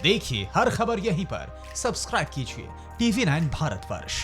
देखिए हर खबर यहीं पर। सब्सक्राइब कीजिए TV9 भारतवर्ष।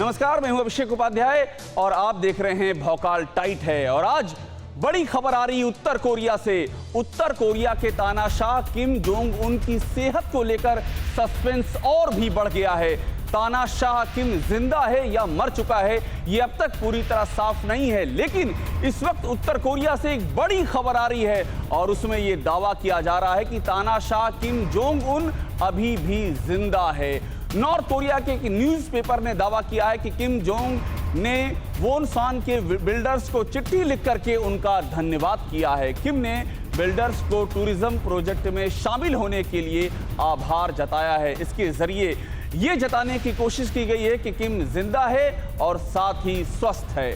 नमस्कार, मैं हूं अभिषेक उपाध्याय और आप देख रहे हैं भौकाल टाइट है। और आज बड़ी खबर आ रही उत्तर कोरिया से। उत्तर कोरिया के तानाशाह किम जोंग उन की सेहत को लेकर सस्पेंस और भी बढ़ गया है। तानाशाह किम जिंदा है या मर चुका है, यह अब तक पूरी तरह साफ नहीं है, लेकिन इस वक्त उत्तर कोरिया से एक बड़ी खबर आ रही है और उसमें यह दावा किया जा रहा है कि तानाशाह किम जोंग उन अभी भी जिंदा है। नॉर्थ कोरिया के एक न्यूज़पेपर ने दावा किया है कि किम जोंग ने वोनसान के बिल्डर्स को चिट्ठी लिख करके उनका धन्यवाद किया है। किम ने बिल्डर्स को टूरिज्म प्रोजेक्ट में शामिल होने के लिए आभार जताया है। इसके जरिए ये जताने की कोशिश की गई है कि किम जिंदा है और साथ ही स्वस्थ है।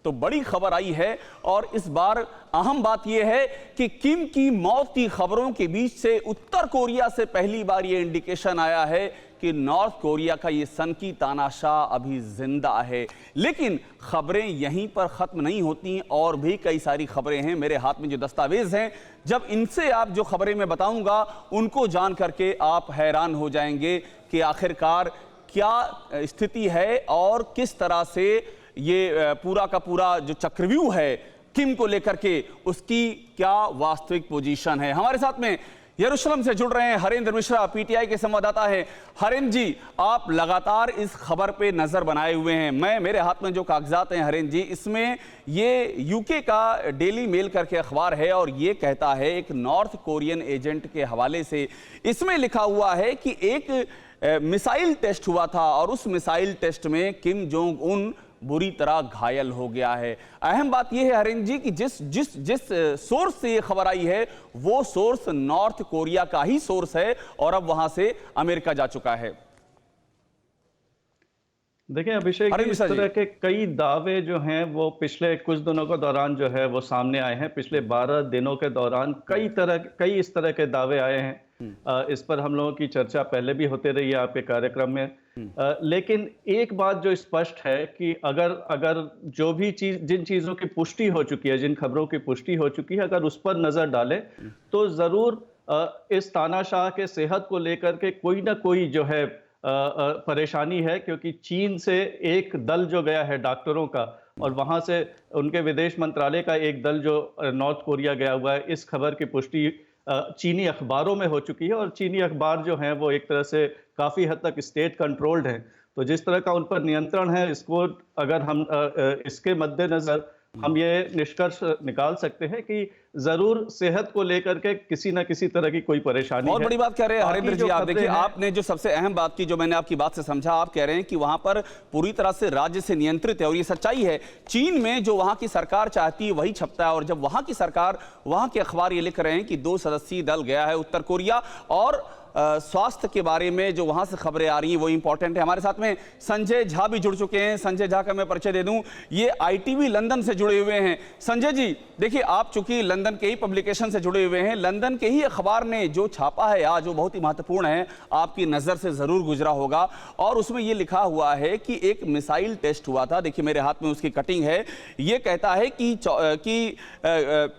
तो बड़ी खबर आई है और इस बार अहम बात यह है कि किम की मौत की खबरों के बीच से उत्तर कोरिया से पहली बार यह इंडिकेशन आया है कि नॉर्थ कोरिया का ये सनकी तानाशाह अभी जिंदा है। लेकिन खबरें यहीं पर खत्म नहीं होती और भी कई सारी खबरें हैं। मेरे हाथ में जो दस्तावेज हैं, जब इनसे आप जो खबरें मैं बताऊंगा उनको जान करके आप हैरान हो जाएंगे कि आखिरकार क्या स्थिति है और किस तरह से ये पूरा का पूरा जो चक्रव्यूह है किम को लेकर के, उसकी क्या वास्तविक पोजीशन है। हमारे साथ में यरूशलेम से जुड़ रहे हैं हरेंद्र मिश्रा, पीटीआई के संवाददाता हैं। हरेंद्र जी, आप लगातार इस खबर पे नजर बनाए हुए हैं। मेरे हाथ में जो कागजात हैं हरेंद्र जी, इसमें ये यूके का डेली मेल करके अखबार है और ये कहता है एक नॉर्थ कोरियन एजेंट के हवाले से, इसमें लिखा हुआ है कि एक मिसाइल टेस्ट हुआ था और उस मिसाइल टेस्ट में किम जोंग उन बुरी तरह घायल हो गया है। अहम बात यह है हरेंद्र जी कि जिस सोर्स से ये खबर आई है वो सोर्स नॉर्थ कोरिया का ही सोर्स है और अब वहां से अमेरिका जा चुका है। देखिए अभिषेक, इस तरह के कई दावे जो हैं वो पिछले कुछ दिनों के दौरान जो है वो सामने आए हैं। पिछले 12 दिनों के दौरान कई इस तरह के दावे आए हैं। इस पर हम लोगों की चर्चा पहले भी होते रही है आपके कार्यक्रम में। लेकिन एक बात जो स्पष्ट है कि अगर जो भी जिन चीजों की पुष्टि हो चुकी है, जिन खबरों की पुष्टि हो चुकी है, अगर उस पर नजर डालें तो जरूर इस तानाशाह के सेहत को लेकर के कोई ना कोई जो है परेशानी है, क्योंकि चीन से एक दल जो गया है डॉक्टरों का और वहां से उनके विदेश मंत्रालय का एक दल जो नॉर्थ कोरिया गया हुआ है, इस खबर की पुष्टि चीनी अखबारों में हो चुकी है। और चीनी अखबार जो हैं वो एक तरह से काफ़ी हद तक स्टेट कंट्रोल्ड हैं, तो जिस तरह का उन पर नियंत्रण है, इसको अगर हम इसके मद्देनज़र हम ये निष्कर्ष निकाल सकते हैं कि जरूर सेहत को लेकर के किसी न किसी तरह की कोई परेशानी है। बहुत बड़ी बात कह रहे हैं हरेंद्र जी। आप देखिए, आपने जो सबसे अहम बात की, जो मैंने आपकी बात से समझा, आप कह रहे हैं कि वहां पर पूरी तरह से राज्य से नियंत्रित है और ये सच्चाई है। चीन में जो वहां की सरकार चाहती है वही छपता है और जब वहां की सरकार, वहां के अखबार ये लिख रहे हैं कि 2 सदस्यीय दल गया है उत्तर कोरिया और स्वास्थ्य के बारे में जो वहां से खबरें आ रही हैं वो इंपॉर्टेंट है। हमारे साथ में संजय झा भी जुड़ चुके हैं। संजय झा का मैं परिचय दे दूं, ये ITV लंदन से जुड़े हुए हैं। संजय जी देखिए, आप चूंकि लंदन के ही पब्लिकेशन से जुड़े हुए हैं, लंदन के ही अखबार ने जो छापा है आज वो बहुत ही महत्वपूर्ण है, आपकी नजर से जरूर गुजरा होगा और उसमें ये लिखा हुआ है कि एक मिसाइल टेस्ट हुआ था। देखिए मेरे हाथ में उसकी कटिंग है। ये कहता है कि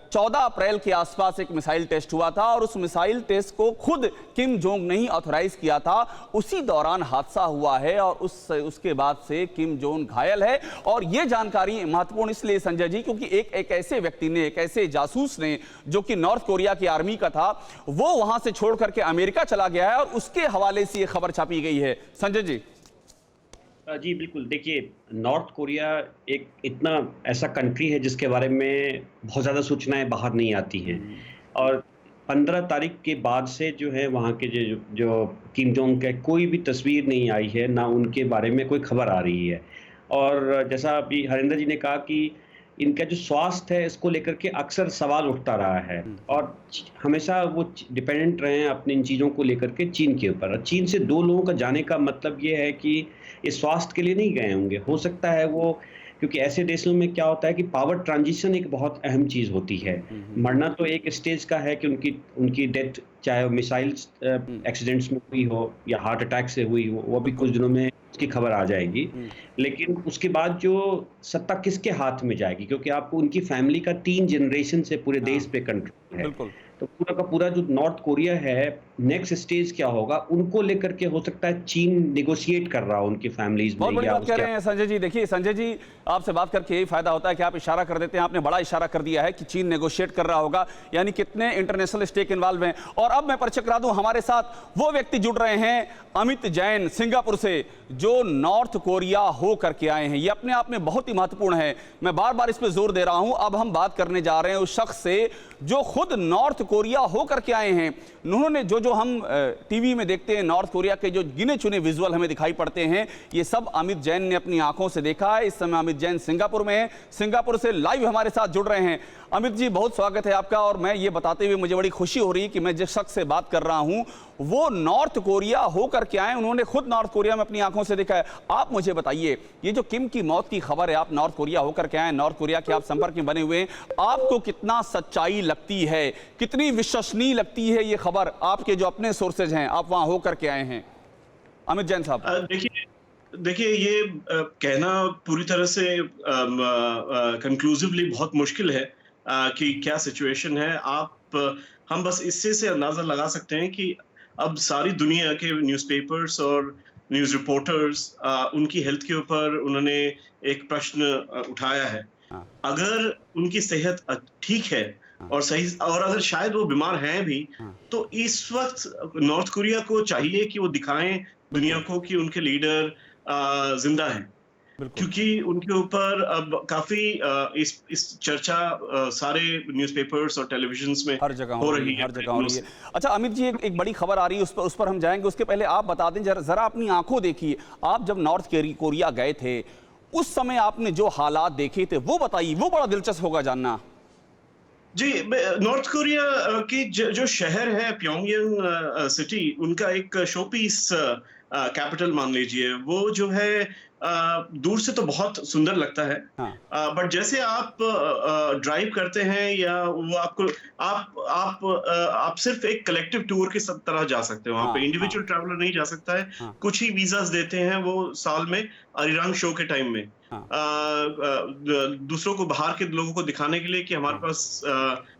14 अप्रैल के आसपास एक मिसाइल टेस्ट हुआ था और उस मिसाइल टेस्ट को खुद किम जोंग ने ही ऑथराइज किया था। उसी दौरान हादसा हुआ है और उसके बाद से किम जोंग घायल है। और यह जानकारी महत्वपूर्ण इसलिए संजय जी क्योंकि एक ऐसे व्यक्ति ने, एक ऐसे जासूस ने जो कि नॉर्थ कोरिया की आर्मी का था, वो वहां से छोड़ करके अमेरिका चला गया है और उसके हवाले से यह खबर छापी गई है। संजय जी। जी बिल्कुल, देखिए नॉर्थ कोरिया एक इतना ऐसा कंट्री है जिसके बारे में बहुत ज़्यादा सूचनाएं बाहर नहीं आती हैं और 15 तारीख के बाद से जो है वहाँ के जो किम जोंग का कोई भी तस्वीर नहीं आई है, ना उनके बारे में कोई खबर आ रही है। और जैसा अभी हरेंद्र जी ने कहा कि इनका जो स्वास्थ्य है इसको लेकर के अक्सर सवाल उठता रहा है और हमेशा वो डिपेंडेंट रहे हैं अपनी इन चीज़ों को लेकर के चीन के ऊपर। और चीन से 2 लोगों का जाने का मतलब ये है कि ये स्वास्थ्य के लिए नहीं गए होंगे। हो सकता है वो, क्योंकि ऐसे देशों में क्या होता है कि पावर ट्रांजिशन एक बहुत अहम चीज़ होती है। मरना तो एक स्टेज का है कि उनकी डेथ चाहे मिसाइल एक्सीडेंट्स में हुई हो या हार्ट अटैक से हुई हो, वो भी कुछ दिनों में उसकी खबर आ जाएगी। लेकिन उसके बाद जो सत्ता किसके हाथ में जाएगी, क्योंकि आपको उनकी फैमिली का 3 जनरेशन से पूरे देश पे कंट्रोल है। बिल्कुल। तो पूरा का पूरा जो नॉर्थ कोरिया है, नेक्स्ट स्टेज क्या होगा उनको लेकर के हो सकता है चीन नेगोशिएट कर रहा हो उनकी फैमिलीज में। बहुत बड़ी बात कह रहे हैं संजय जी। देखिए संजय जी, आपसे बात करके यही फायदा होता है कि आप इशारा कर देते हैं, आपने बड़ा इशारा कर दिया है कि चीन नेगोशिएट कर रहा होगा, यानी कितने इंटरनेशनल स्टेक इन्वॉल्व हैं। और अब मैं परिचय करा दूं, हमारे साथ वो व्यक्ति जुड़ रहे हैं, अमित जैन सिंगापुर से, जो नॉर्थ कोरिया हो करके आए हैं। ये अपने आप में बहुत ही महत्वपूर्ण है, मैं बार बार इस पर जोर दे रहा हूं। अब हम बात करने जा रहे हैं उस शख्स से जो खुद नॉर्थ कोरिया हो करके आए हैं। उन्होंने जो हम टीवी में देखते हैं, नॉर्थ कोरिया के जो गिने चुने विजुअल हमें दिखाई पड़ते हैं, ये सब अमित जैन ने अपनी आंखों से देखा है। इस समय अमित जैन सिंगापुर में है, सिंगापुर से लाइव हमारे साथ जुड़ रहे हैं। अमित जी, बहुत स्वागत है आपका। और मैं ये बताते हुए मुझे बड़ी खुशी हो रही है कि मैं जिस शख्स से बात कर रहा हूं वो नॉर्थ कोरिया होकर के आए, उन्होंने खुद नॉर्थ कोरिया में अपनी आंखों से देखा है। आप मुझे बताइए, ये जो किम की मौत की खबर है, आप नॉर्थ कोरिया होकर के आए, नॉर्थ कोरिया के आप संपर्क में बने हुए हैं, आपको कितना सच्चाई लगती है, कितनी विश्वसनीय लगती है ये खबर? आपके जो अपने सोर्सेज हैं, आप वहां होकर के आए हैं। अमित जैन साहब। देखिए ये कहना पूरी तरह से कंक्लूसिवली बहुत मुश्किल है कि क्या सिचुएशन है। हम बस इससे से अंदाजा लगा सकते हैं कि अब सारी दुनिया के न्यूज़पेपर्स और न्यूज़ रिपोर्टर्स उनकी हेल्थ के ऊपर उन्होंने एक प्रश्न उठाया है। अगर उनकी सेहत ठीक है और सही, और अगर शायद वो बीमार हैं भी, तो इस वक्त नॉर्थ कोरिया को चाहिए कि वो दिखाएं दुनिया को कि उनके लीडर जिंदा हैं, क्योंकि उनके ऊपर अब काफी इस चर्चा सारे न्यूज़पेपर्स और टेलीविजन्स में हर जगह हो रही है, हर जगह हो रही है। अच्छा अमित जी, एक बड़ी खबर आ रही है, उस पर हम जाएंगे। उसके पहले आप बता दें जरा अपनी आंखों देखिए, आप जब नॉर्थ कोरिया गए थे उस समय आपने जो हालात देखे थे वो बताइए, वो बड़ा दिलचस्प होगा जानना। जी, नॉर्थ कोरिया की जो शहर है प्योंगयांग सिटी, उनका एक शोपीस कैपिटल मान लीजिए, वो जो है दूर से तो बहुत सुंदर लगता है। बट जैसे आप ड्राइव करते हैं या वो आपको आप सिर्फ एक कलेक्टिव टूर की तरह जा सकते हो वहां पे। इंडिविजुअल ट्रैवलर नहीं जा सकता है। कुछ ही वीजास देते हैं वो साल में, अरिरांग शो के टाइम में दूसरों को, बाहर के लोगों को दिखाने के लिए कि हमारे पास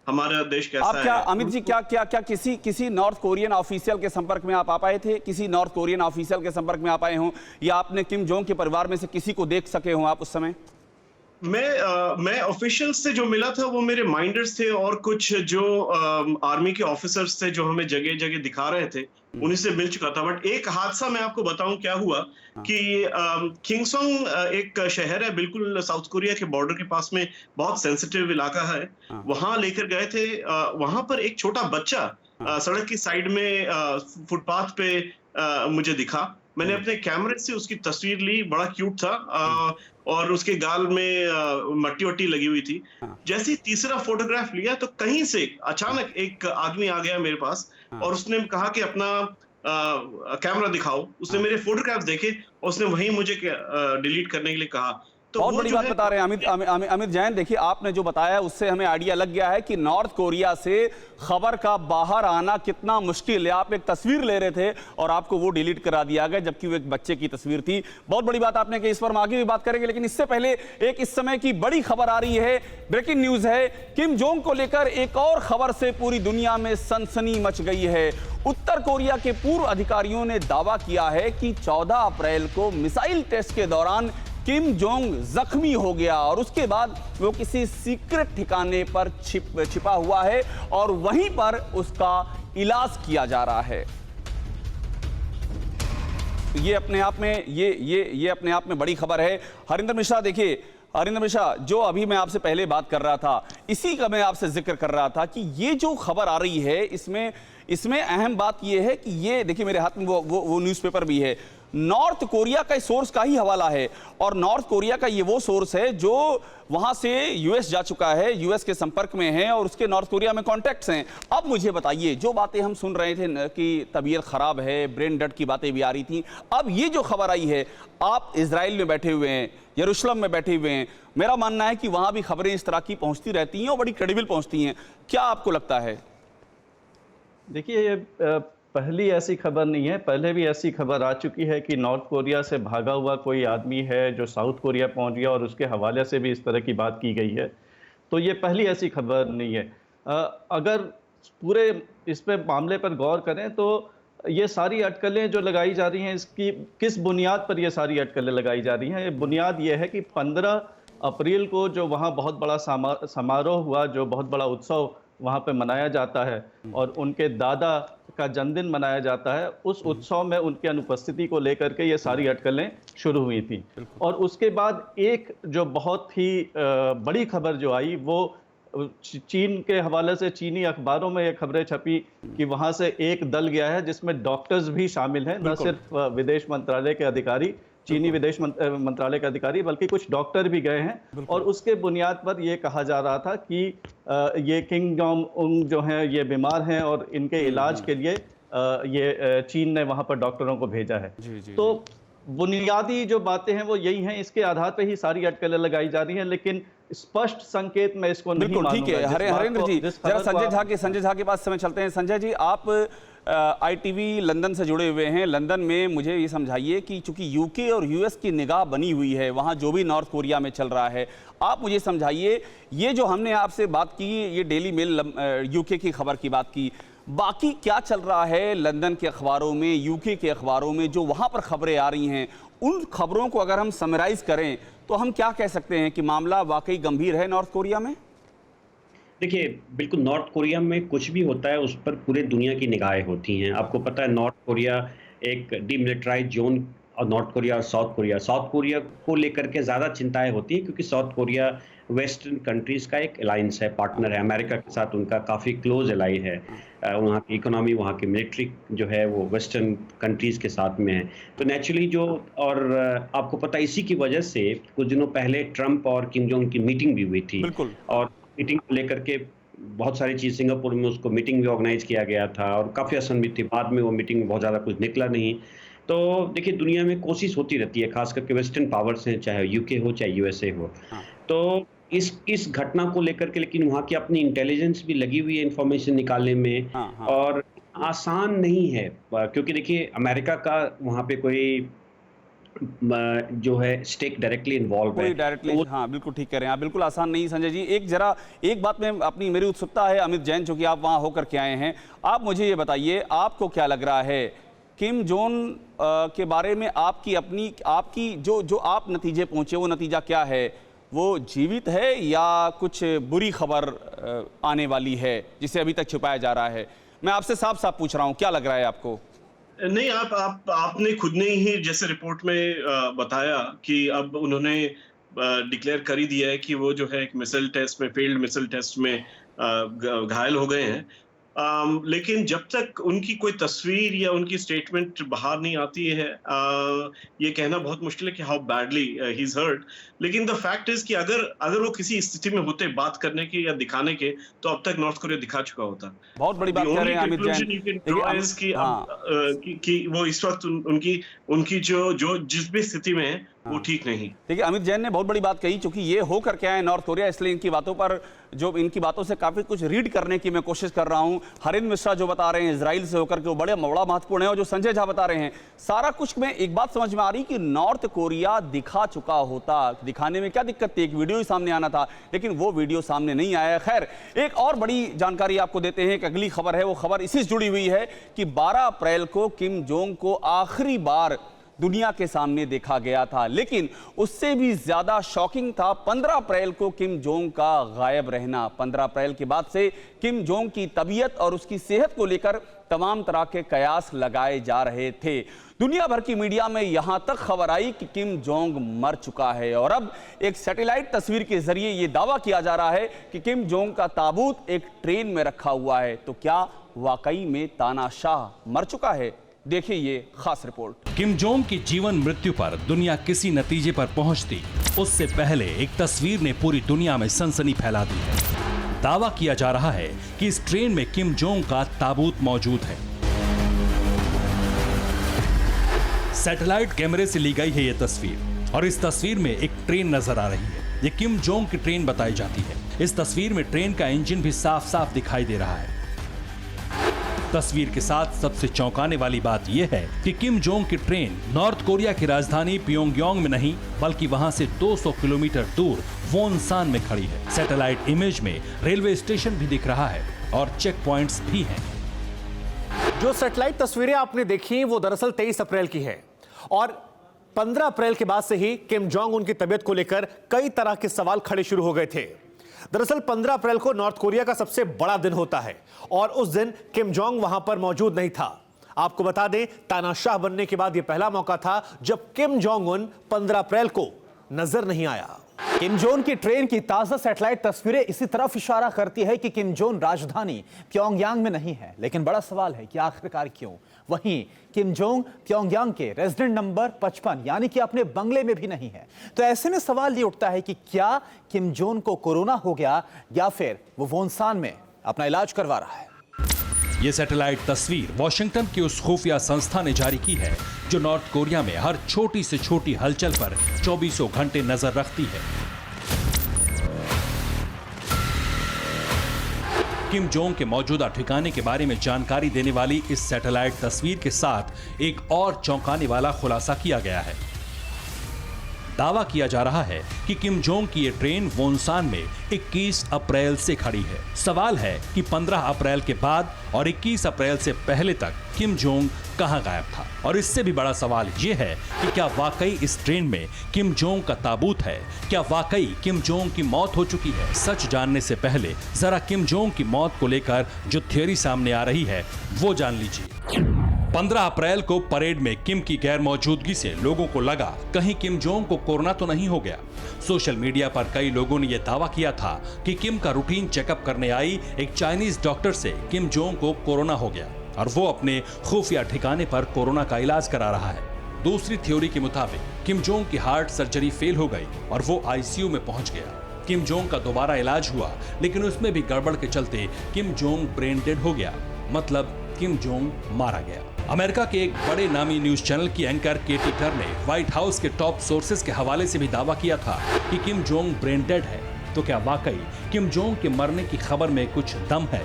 हमारा देश कैसा आप क्या है। अमित जी, क्या किसी नॉर्थ कोरियन ऑफिशियल के संपर्क में आप आ पाए थे? किसी नॉर्थ कोरियन ऑफिशियल के संपर्क में आ पाए हों, या आपने किम जोंग के परिवार में से किसी को देख सके हों आप उस समय? मैं ऑफिशियल्स से जो मिला था वो मेरे माइंडर्स थे और कुछ जो आर्मी के ऑफिसर्स थे जो हमें जगह जगह दिखा रहे थे, उन्हीं से मिल चुका था। बट एक हादसा मैं आपको बताऊं क्या हुआ कि किंगसोंग एक शहर है बिल्कुल साउथ कोरिया के बॉर्डर के पास में, बहुत सेंसिटिव इलाका है। वहां लेकर गए थे। वहां पर एक छोटा बच्चा सड़क की साइड में फुटपाथ पे मुझे दिखा। मैंने अपने कैमरे से उसकी तस्वीर ली, बड़ा क्यूट था और उसके गाल में मट्टी वट्टी लगी हुई थी। जैसे ही तीसरा फोटोग्राफ लिया तो कहीं से अचानक एक आदमी आ गया मेरे पास और उसने कहा कि अपना कैमरा दिखाओ। उसने मेरे फोटोग्राफ देखे और उसने वहीं मुझे डिलीट करने के लिए कहा। तो बहुत बड़ी बात बता रहे हैं अमित जैन। देखिए आपने जो बताया उससे हमें आइडिया लग गया है कि नॉर्थ कोरिया से खबर का बाहर आना कितना मुश्किल है। आप एक तस्वीर ले रहे थे और आपको वो डिलीट करा दिया गया, जबकि वो एक बच्चे की तस्वीर थी। बहुत बड़ी बात आपने कही, इस पर हम आगे भी बात करेंगे, लेकिन इससे पहले एक इस समय की बड़ी खबर आ रही है, ब्रेकिंग न्यूज है। किम जोंग को लेकर एक और खबर से पूरी दुनिया में सनसनी मच गई है। उत्तर कोरिया के पूर्व अधिकारियों ने दावा किया है कि 14 अप्रैल को मिसाइल टेस्ट के दौरान किम जोंग जख्मी हो गया और उसके बाद वो किसी सीक्रेट ठिकाने पर छिपा हुआ है और वहीं पर उसका इलाज किया जा रहा है। ये अपने आप में ये अपने आप में बड़ी खबर है। हरिंदर मिश्रा, देखिए हरिंदर मिश्रा, जो अभी मैं आपसे पहले बात कर रहा था, इसी का मैं आपसे जिक्र कर रहा था कि ये जो खबर आ रही है इसमें अहम बात ये है कि ये देखिए मेरे हाथ में वो न्यूज़पेपर भी है। नॉर्थ कोरिया का सोर्स का ही हवाला है, और नॉर्थ कोरिया का ये वो सोर्स है जो वहां से यूएस जा चुका है, यूएस के संपर्क में है और उसके नॉर्थ कोरिया में कॉन्टैक्ट्स हैं। अब मुझे बताइए, जो बातें हम सुन रहे थे कि तबीयत खराब है, ब्रेन डेड की बातें भी आ रही थी, अब ये जो खबर आई है, आप इजराइल में बैठे हुए हैं, यरूशलेम में बैठे हुए हैं, मेरा मानना है कि वहां भी खबरें इस तरह की पहुंचती रहती हैं और बड़ी क्रेडिबल पहुंचती हैं। क्या आपको लगता है? देखिए, ये पहली ऐसी खबर नहीं है, पहले भी ऐसी खबर आ चुकी है कि नॉर्थ कोरिया से भागा हुआ कोई आदमी है जो साउथ कोरिया पहुंच गया और उसके हवाले से भी इस तरह की बात की गई है। तो ये पहली ऐसी खबर नहीं है। अगर पूरे इस पे मामले पर गौर करें तो ये सारी अटकलें जो लगाई जा रही हैं, इसकी किस बुनियाद पर ये सारी अटकलें लगाई जा रही हैं? बुनियाद ये है कि 15 अप्रैल को जो वहाँ बहुत बड़ा समारोह हुआ, जो बहुत बड़ा उत्सव वहाँ पे मनाया जाता है और उनके दादा का जन्मदिन मनाया जाता है, उस उत्सव में उनकी अनुपस्थिति को लेकर के ये सारी अटकलें शुरू हुई थी। और उसके बाद एक जो बहुत ही बड़ी खबर जो आई, वो चीन के हवाले से चीनी अखबारों में ये खबरें छपी कि वहाँ से एक दल गया है जिसमें डॉक्टर्स भी शामिल हैं, न सिर्फ विदेश मंत्रालय के अधिकारी, चीनी विदेश मंत्रालय के अधिकारी, बल्कि कुछ डॉक्टर भी गए हैं। और उसके बुनियाद पर यह कहा जा रहा था कि ये किम जोंग उन जो हैं ये बीमार हैं और इनके इलाज के लिए ये चीन ने वहां पर डॉक्टरों को भेजा है। तो बुनियादी जो बातें हैं वो यही हैं, इसके आधार पर ही सारी अटकलें लगाई जा रही हैं, लेकिन स्पष्ट संकेत में इसको नहीं मानूंगा। ठीक है हरेंद्र जी, जरा संजय झा के पास समय चलते हैं। संजय जी, आप ITV लंदन से जुड़े हुए हैं। लंदन में मुझे ये समझाइए कि चूंकि यूके और यूएस की निगाह बनी हुई है वहाँ जो भी नॉर्थ कोरिया में चल रहा है, आप मुझे समझाइए, ये जो हमने आपसे बात की, ये डेली मेल यूके की खबर की बात की, बाकी क्या चल रहा है लंदन के अखबारों में, यूके के अखबारों में, जो वहाँ पर खबरें आ रही हैं, उन खबरों को अगर हम समराइज करें तो हम क्या कह सकते हैं कि मामला वाकई गंभीर है नॉर्थ कोरिया में? देखिए, बिल्कुल नॉर्थ कोरिया में कुछ भी होता है उस पर पूरे दुनिया की निगाहें होती हैं। आपको पता है नॉर्थ कोरिया एक डीमिलिटराइज जोन, और नॉर्थ कोरिया और साउथ कोरिया को लेकर के ज़्यादा चिंताएं होती हैं क्योंकि साउथ कोरिया वेस्टर्न कंट्रीज़ का एक अलायंस है, पार्टनर है, अमेरिका के साथ उनका काफ़ी क्लोज एलाई है। वहाँ की इकोनॉमी, वहाँ की मिलिट्री जो है वो वेस्टर्न कंट्रीज़ के साथ में है। तो नेचुरली जो, और आपको पता है इसी की वजह से कुछ दिनों पहले ट्रंप और किम जोंग की मीटिंग भी हुई थी, और मीटिंग को लेकर के बहुत सारी चीज़, सिंगापुर में उसको मीटिंग भी ऑर्गेनाइज किया गया था और काफ़ी असहमति थी। बाद में वो मीटिंग में बहुत ज़्यादा कुछ निकला नहीं। तो देखिए, दुनिया में कोशिश होती रहती है, खास करके वेस्टर्न पावर्स हैं, चाहे यूके हो चाहे यूएसए हो। तो इस घटना को लेकर के, लेकिन वहाँ की अपनी इंटेलिजेंस भी लगी हुई है इंफॉर्मेशन निकालने में, और आसान नहीं है क्योंकि देखिए अमेरिका का वहाँ पे कोई जो है स्टेक डायरेक्टली इन्वॉल्व है डायरेक्टली। हाँ, बिल्कुल ठीक कह रहे हैं आप, बिल्कुल आसान नहीं संजय जी। एक बात में अपनी मेरी उत्सुकता है, अमित जैन, चूंकि आप वहाँ होकर के आए हैं, आप मुझे ये बताइए, आपको क्या लग रहा है किम जोंग के बारे में, आपकी जो आप नतीजे पहुंचे, वो नतीजा क्या है? वो जीवित है या कुछ बुरी खबर आने वाली है जिसे अभी तक छुपाया जा रहा है? मैं आपसे साफ साफ पूछ रहा हूँ, क्या लग रहा है आपको? नहीं, आपने खुद ने ही जैसे रिपोर्ट में बताया कि अब उन्होंने डिक्लेयर कर ही दिया है कि वो जो है एक मिसाइल टेस्ट में, फेल्ड मिसाइल टेस्ट में घायल हो गए हैं। लेकिन जब तक उनकी कोई तस्वीर या उनकी स्टेटमेंट बाहर नहीं आती है, ये कहना बहुत मुश्किल है कि how badly he is hurt. लेकिन द फैक्ट इज कि अगर वो किसी स्थिति में होते बात करने के या दिखाने के, तो अब तक नॉर्थ कोरिया दिखा चुका होता। बहुत बड़ी बात कह रहे हैं अमित जैन कि वो इस वक्त उनकी जो जिस भी स्थिति में है वो ठीक नहीं। देखिए, अमित जैन ने बहुत बड़ी बात कही, क्योंकि ये हो करके आए नॉर्थ कोरिया, इसलिए इनकी बातों पर, जो इनकी बातों से काफी कुछ रीड करने की मैं कोशिश कर रहा हूं। हरेंद्र मिश्रा जो बता रहे हैं इजराइल से होकर के, वो बड़ा महत्वपूर्ण है, और जो संजय झा बता रहे हैं, सारा कुछ में एक बात समझ में आ रही कि नॉर्थ कोरिया दिखा चुका होता। दिखाने में क्या दिक्कत थी, एक वीडियो ही सामने आना था, लेकिन वो वीडियो सामने नहीं आया। खैर, एक और बड़ी जानकारी आपको देते हैं, एक अगली खबर है, वो खबर इसी से जुड़ी हुई है कि 12 अप्रैल को किम जोंग को आखिरी बार दुनिया के सामने देखा गया था, लेकिन उससे भी ज्यादा शॉकिंग था 15 अप्रैल को किम जोंग का गायब रहना। 15 अप्रैल के बाद से किम जोंग की तबीयत और उसकी सेहत को लेकर तमाम तरह के कयास लगाए जा रहे थे। दुनिया भर की मीडिया में यहां तक खबर आई कि किम जोंग मर चुका है, और अब एक सैटेलाइट तस्वीर के जरिए यह दावा किया जा रहा है कि किम जोंग का ताबूत एक ट्रेन में रखा हुआ है। तो क्या वाकई में तानाशाह मर चुका है? देखिए ये खास रिपोर्ट। किम जोंग की जीवन मृत्यु पर दुनिया किसी नतीजे पर पहुंचती उससे पहले एक तस्वीर ने पूरी दुनिया में सनसनी फैला दी है। दावा किया जा रहा है कि इस ट्रेन में किम जोंग का ताबूत मौजूद है। सैटेलाइट कैमरे से ली गई है यह तस्वीर और इस तस्वीर में एक ट्रेन नजर आ रही है। ये किम जोंग की ट्रेन बताई जाती है। इस तस्वीर में ट्रेन का इंजन भी साफ साफ दिखाई दे रहा है। तस्वीर के साथ सबसे चौंकाने वाली बात यह है कि किम जोंग की ट्रेन नॉर्थ कोरिया की राजधानी प्योंगयांग में नहीं बल्कि वहां से 200 किलोमीटर दूर वोनसान में खड़ी है। सैटेलाइट इमेज में रेलवे स्टेशन भी दिख रहा है और चेक पॉइंट्स भी हैं। जो सैटेलाइट तस्वीरें आपने देखी वो दरअसल 23 अप्रैल की है और 15 अप्रैल के बाद से ही किम जोंग उन की तबीयत को लेकर कई तरह के सवाल खड़े शुरू हो गए थे। दरअसल 15 अप्रैल को नॉर्थ कोरिया का सबसे बड़ा दिन होता है और उस दिन किम जोंग वहां पर मौजूद नहीं था। आपको बता दें, तानाशाह बनने के बाद यह पहला मौका था जब किम जोंग उन 15 अप्रैल को नजर नहीं आया। किम जोंग की ट्रेन की ताजा सैटेलाइट तस्वीरें इसी तरफ इशारा करती है कि किम जोंग राजधानी प्योंगयांग में नहीं है। लेकिन बड़ा सवाल है कि आखिरकार क्यों? वहीं किम जोंग प्योंगयांग के रेजिडेंट नंबर 55 यानी कि अपने बंगले में भी नहीं है। तो ऐसे में सवाल ये उठता है कि क्या किम जोंग को कोरोना हो गया या फिर वो वोनसान में अपना इलाज करवा रहा है। ये सैटेलाइट तस्वीर वॉशिंगटन की उस खुफिया संस्था ने जारी की है जो नॉर्थ कोरिया में हर छोटी से छोटी हलचल पर 24 घंटे नजर रखती है। किम जोंग के मौजूदा ठिकाने के बारे में जानकारी देने वाली इस सैटेलाइट तस्वीर के साथ एक और चौंकाने वाला खुलासा किया गया है। दावा किया जा रहा है कि किम जोंग की ये ट्रेन वोनसान में 21 अप्रैल से खड़ी है। सवाल है कि 15 अप्रैल के बाद और 21 अप्रैल से पहले तक किम जोंग कहां गायब था। और इससे भी बड़ा सवाल यह है कि क्या वाकई इस ट्रेन में किम जोंग का ताबूत है? क्या वाकई किम जोंग की मौत हो चुकी है? सच जानने से पहले जरा किम जोंग की मौत को लेकर जो थ्योरी सामने आ रही है वो जान लीजिए। 15 अप्रैल को परेड में किम की गैर मौजूदगी से लोगों को लगा कहीं किम जोंग को कोरोना तो नहीं हो गया। सोशल मीडिया पर कई लोगों ने यह दावा किया था कि किम का रूटीन चेकअप करने आई एक चाइनीज डॉक्टर से किम जोंग को कोरोना हो गया और वो अपने खुफिया ठिकाने पर कोरोना का इलाज करा रहा है। दूसरी थ्योरी के मुताबिक किम जोंग की हार्ट सर्जरी फेल हो गई और वो आईसीयू में पहुंच गया। किम जोंग का दोबारा इलाज हुआ लेकिन उसमें भी गड़बड़ के चलते किम जोंग ब्रेन डेड हो गया, मतलब किम जोंग मारा गया। अमेरिका के एक बड़े नामी न्यूज चैनल की एंकर केटी कर ने व्हाइट हाउस के टॉप सोर्सेज के हवाले से भी दावा किया था कि किम जोंग ब्रेन डेड है। तो क्या वाकई किम जोंग के मरने की खबर में कुछ दम है?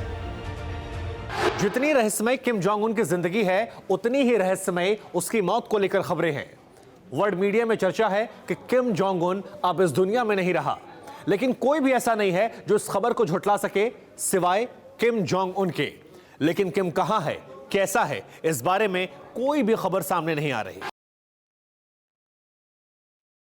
जितनी रहस्यमय किम जोंग उन की जिंदगी है उतनी ही रहस्यमय उसकी मौत को लेकर खबरें हैं। वर्ल्ड मीडिया में चर्चा है कि किम जोंग उन अब इस दुनिया में नहीं रहा, लेकिन कोई भी ऐसा नहीं है जो इस खबर को झुठला सके सिवाय किम जोंग उन के। लेकिन किम कहां है, कैसा है, इस बारे में कोई भी खबर सामने नहीं आ रही।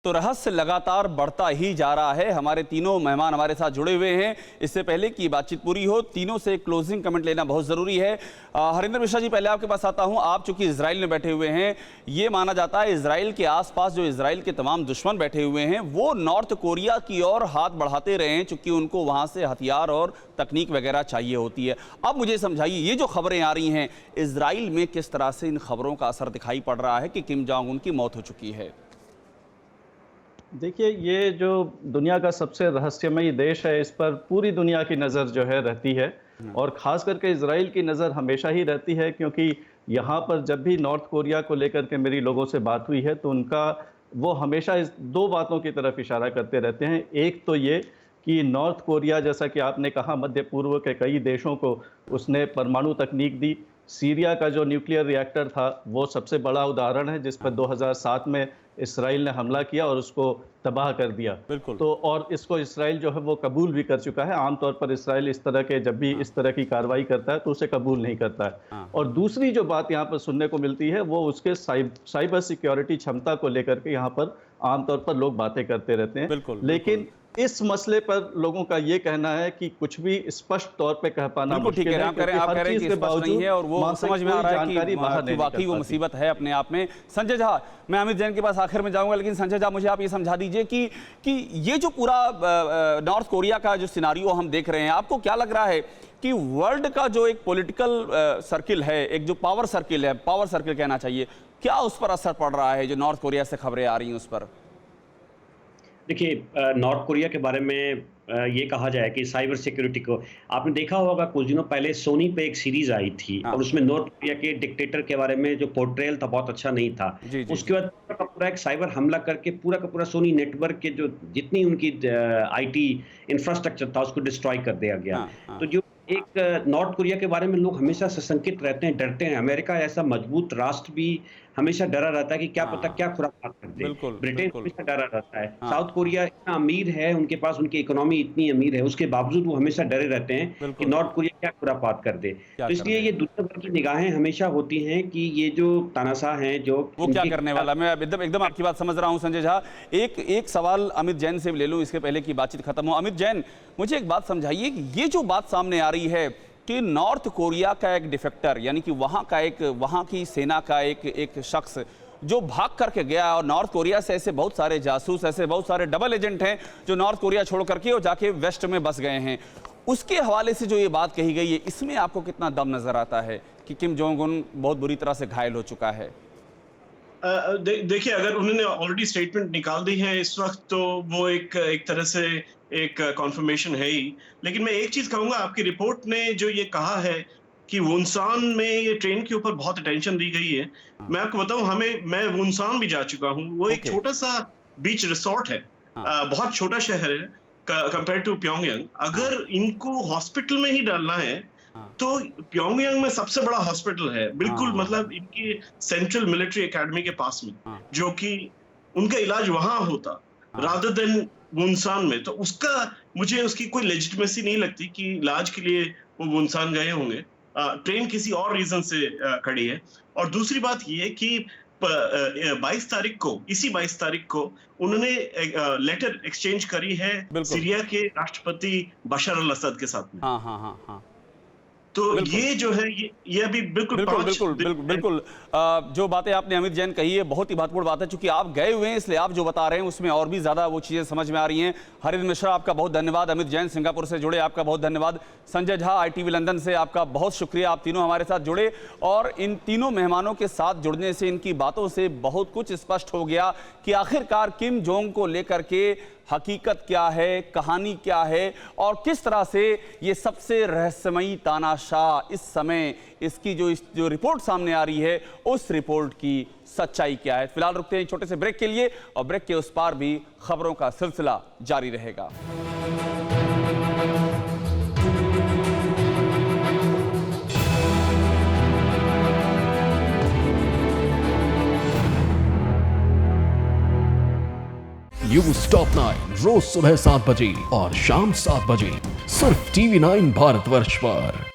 तो रहस्य लगातार बढ़ता ही जा रहा है। हमारे तीनों मेहमान हमारे साथ जुड़े हुए हैं। इससे पहले कि बातचीत पूरी हो, तीनों से क्लोजिंग कमेंट लेना बहुत जरूरी है। हरिंदर मिश्रा जी, पहले आपके पास आता हूं। आप चूंकि इजराइल में बैठे हुए हैं, ये माना जाता है इजराइल के आसपास जो इजराइल के तमाम दुश्मन बैठे हुए हैं वो नॉर्थ कोरिया की ओर हाथ बढ़ाते रहे हैं, चूंकि उनको वहां से हथियार और तकनीक वगैरह चाहिए होती है। अब मुझे समझाइए, ये जो खबरें आ रही हैं इजराइल में, किस तरह से इन खबरों का असर दिखाई पड़ रहा है कि किम जोंग उन की मौत हो चुकी है? देखिए, ये जो दुनिया का सबसे रहस्यमयी देश है, इस पर पूरी दुनिया की नज़र जो है रहती है और ख़ास करके इजराइल की नज़र हमेशा ही रहती है, क्योंकि यहाँ पर जब भी नॉर्थ कोरिया को लेकर के मेरी लोगों से बात हुई है तो उनका वो हमेशा इस दो बातों की तरफ इशारा करते रहते हैं। एक तो ये कि नॉर्थ कोरिया, जैसा कि आपने कहा, मध्य पूर्व के कई देशों को उसने परमाणु तकनीक दी। सीरिया का जो न्यूक्लियर रिएक्टर था वो सबसे बड़ा उदाहरण है, जिस पर 2007 में इसराइल ने हमला किया और उसको तबाह कर दिया। बिल्कुल। तो और इसको इसराइल जो है वो कबूल भी कर चुका है। आमतौर पर इसराइल इस तरह के जब भी इस तरह की कार्रवाई करता है तो उसे कबूल नहीं करता है। और दूसरी जो बात यहाँ पर सुनने को मिलती है वो उसके साइबर सिक्योरिटी क्षमता को लेकर के यहाँ पर आमतौर पर लोग बातें करते रहते हैं। बिल्कुल, लेकिन इस मसले पर लोगों का ये कहना है कि कुछ भी स्पष्ट तौर पे कह पाना बिल्कुल ठीक है। आप कह रहे हैं कि स्पष्ट नहीं है और वो समझ में आ रहा है कि वाकई वो मुसीबत है अपने आप में। संजय झा, मैं अमित जैन के पास आखिर में जाऊंगा, लेकिन संजय झा मुझे आप ये समझा दीजिए कि ये जो पूरा नॉर्थ कोरिया का जो सिनारियो हम देख रहे हैं, आपको क्या लग रहा है कि वर्ल्ड का जो एक पॉलिटिकल सर्किल है, एक जो पावर सर्किल कहना चाहिए, क्या उस पर असर पड़ रहा है जो नॉर्थ कोरिया से खबरें आ रही हैं उस पर? देखिए, नॉर्थ कोरिया के बारे में ये कहा जाए कि साइबर सिक्योरिटी को आपने देखा होगा, कुछ दिनों पहले सोनी पे एक सीरीज आई थी और उसमें नॉर्थ कोरिया के डिक्टेटर के बारे में जो पोर्ट्रेयल था बहुत अच्छा नहीं था। उसके बाद पूरा का पूरा एक साइबर हमला करके पूरा का पूरा सोनी नेटवर्क के जो जितनी उनकी आईटी इंफ्रास्ट्रक्चर था उसको डिस्ट्रॉय कर दिया गया। तो जो एक नॉर्थ कोरिया के बारे में लोग हमेशा सशंकित रहते हैं, डरते हैं। अमेरिका ऐसा मजबूत राष्ट्र भी हमेशा डरा रहता है कि क्या पता क्या खुरापात कर दे। ब्रिटेन हमेशा डरा रहता है। साउथ कोरिया इतना अमीर है, उनके पास उनकी इकोनॉमी इतनी अमीर है, उसके बावजूद वो हमेशा डरे रहते हैं कि नॉर्थ कोरिया क्या खुरापात कर दे। तो इसलिए ये दुनिया भर की निगाहें हमेशा होती हैं कि ये जो तानाशाह हैं जो वो क्या करने वाला। मैं एकदम आपकी बात समझ रहा हूँ संजय झा। एक सवाल अमित जैन से ले लूँ इसके पहले की बातचीत खत्म हो। अमित जैन, मुझे एक बात समझाइए कि ये जो बात सामने आ रही है कि नॉर्थ कोरिया का एक डिफेक्टर, यानी कि वहाँ की सेना का एक शख्स जो भाग करके गया, और नॉर्थ कोरिया से ऐसे बहुत सारे जासूस, ऐसे बहुत सारे डबल एजेंट हैं जो नॉर्थ कोरिया छोड़ करके और जाके वेस्ट में बस गए हैं, उसके हवाले से जो ये बात कही गई है, इसमें आपको कितना दम नजर आता है कि किम जोंग उन बहुत बुरी तरह से घायल हो चुका है? देखिए, अगर उन्होंने ऑलरेडी स्टेटमेंट निकाल दी है इस वक्त, तो वो एक तरह से एक कॉन्फर्मेशन है ही। लेकिन मैं एक चीज कहूंगा, आपकी रिपोर्ट ने जो ये कहा है कि वुनसान में ये ट्रेन के ऊपर बहुत अटेंशन दी गई है, मैं आपको बताऊं, मैं वुनसान भी जा चुका हूं। वो एक छोटा सा बीच रिसोर्ट है, बहुत छोटा शहर है कंपेयर टू प्योंगयांग। अगर इनको हॉस्पिटल में ही डालना है तो प्योंगयांग में सबसे बड़ा हॉस्पिटल है, बिल्कुल मतलब इनकी सेंट्रल मिलिट्री एकेडमी के पास में, जो कि उनका इलाज वहां होता रादर देन वुनसान में। तो मुझे उसकी कोई लेजिटिमेसी नहीं लगती कि इलाज के लिए वो वुनसान गए होंगे। ट्रेन किसी और रीजन से खड़ी है। और दूसरी बात ये कि 22 तारीख को, इसी 22 तारीख को उन्होंने लेटर एक्सचेंज करी है सीरिया के राष्ट्रपति बशर अल असद के साथ में। तो ये जो है ये अभी बिल्कुल जो बातें आपने अमित जैन कही है बहुत ही महत्वपूर्ण बात है। चूंकि आप गए हुए हैं इसलिए आप जो बता रहे हैं उसमें और भी ज्यादा वो चीजें समझ में आ रही हैं। हरिंद्र मिश्रा, आपका बहुत धन्यवाद। अमित जैन सिंगापुर से जुड़े, आपका बहुत धन्यवाद। संजय झा ITV लंदन से, आपका बहुत शुक्रिया, आप तीनों हमारे साथ जुड़े। और इन तीनों मेहमानों के साथ जुड़ने से, इनकी बातों से बहुत कुछ स्पष्ट हो गया कि आखिरकार किम जोंग को लेकर के हकीकत क्या है, कहानी क्या है, और किस तरह से ये सबसे रहस्यमयी तानाशाह इस समय, इसकी जो रिपोर्ट सामने आ रही है उस रिपोर्ट की सच्चाई क्या है। फिलहाल रुकते हैं छोटे से ब्रेक के लिए, और ब्रेक के उस पार भी खबरों का सिलसिला जारी रहेगा। न्यूज़ टॉप 9 रोज सुबह 7 बजे और शाम 7 बजे सिर्फ TV9 भारतवर्ष पर।